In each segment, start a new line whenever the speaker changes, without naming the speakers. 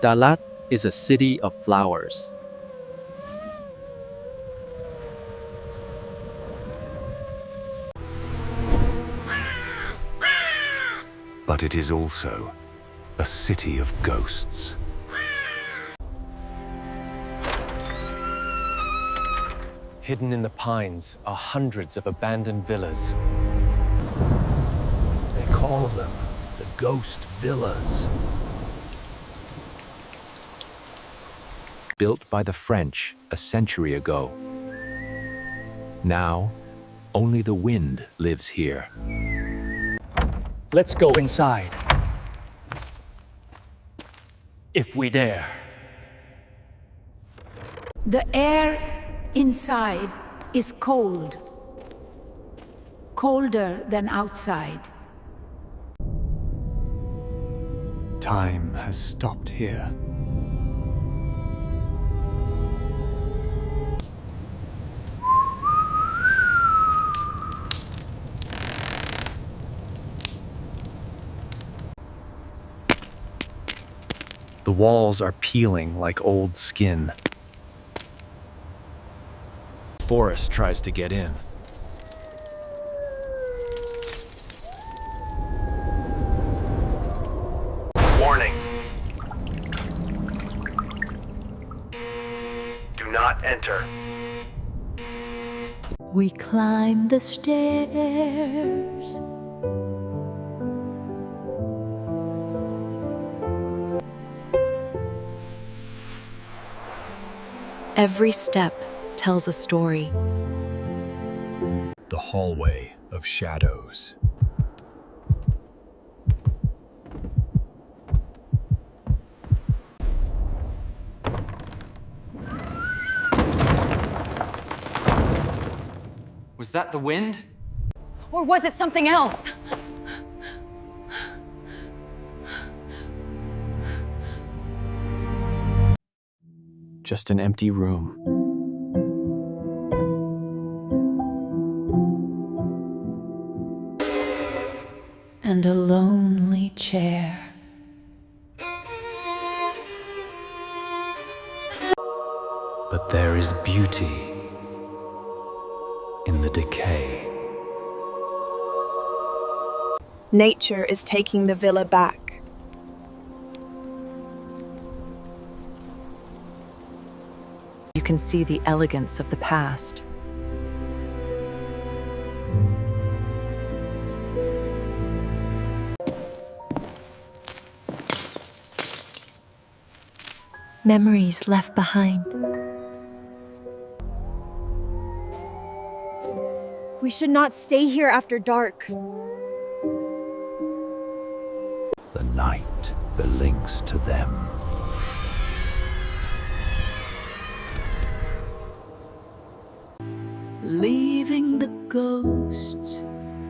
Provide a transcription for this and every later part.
Dalat is a city of flowers.
But it is also a city of ghosts.
Hidden in the pines are hundreds of abandoned villas.
They call them the Ghost Villas.
Built by the French a century ago. Now, only the wind lives here.
Let's go inside. If we dare.
The air inside is cold. Colder than outside.
Time has stopped here.
The walls are peeling like old skin. Forest tries to get in.
Warning. Do not enter.
We climb the stairs.
Every step tells a story.
The hallway of shadows.
Was that the wind?
Or was it something else?
Just an empty room.
And a lonely chair.
But there is beauty in the decay.
Nature is taking the villa back. You can see the elegance of the past.
Memories left behind.
We should not stay here after dark.
The night belongs to them.
Leaving the ghosts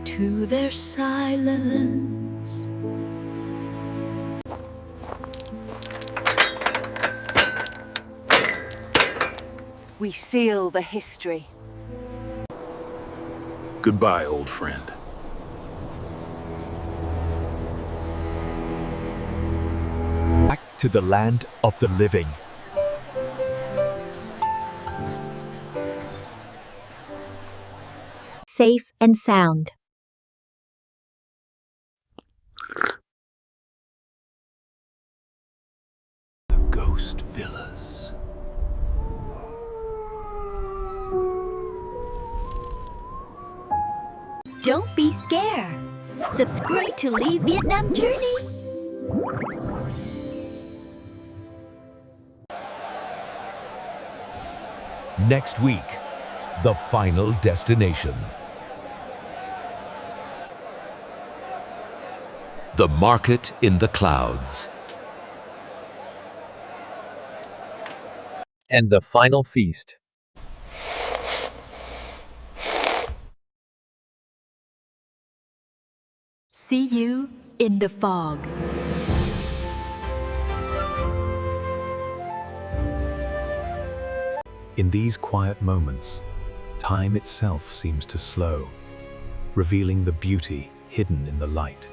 to their silence.
We seal the history.
Goodbye, old friend.
Back to the land of the living.
Safe and sound.
The Ghost Villas.
Don't be scared. Subscribe to Leave Vietnam Journey.
Next week, the final destination. The market in the clouds.
And the final feast.
See you in the fog.
In these quiet moments, time itself seems to slow, revealing the beauty hidden in the light.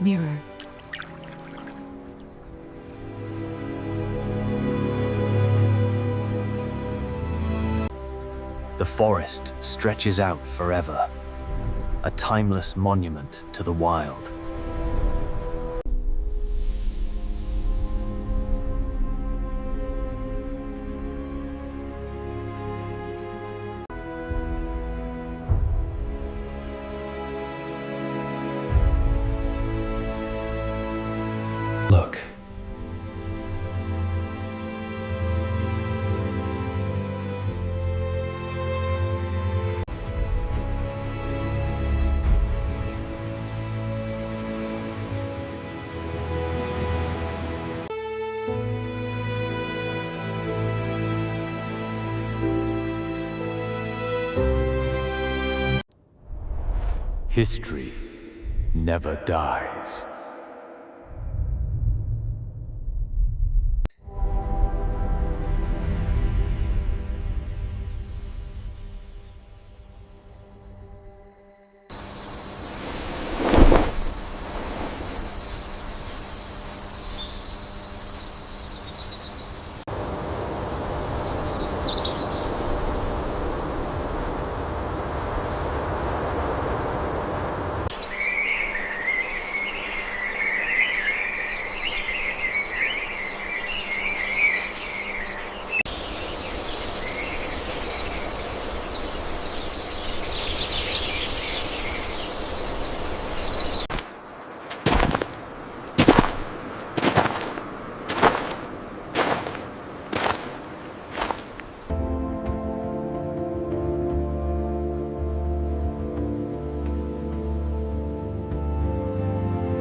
Mirror.
The forest stretches out forever, a timeless monument to the wild.
Look.
History never dies.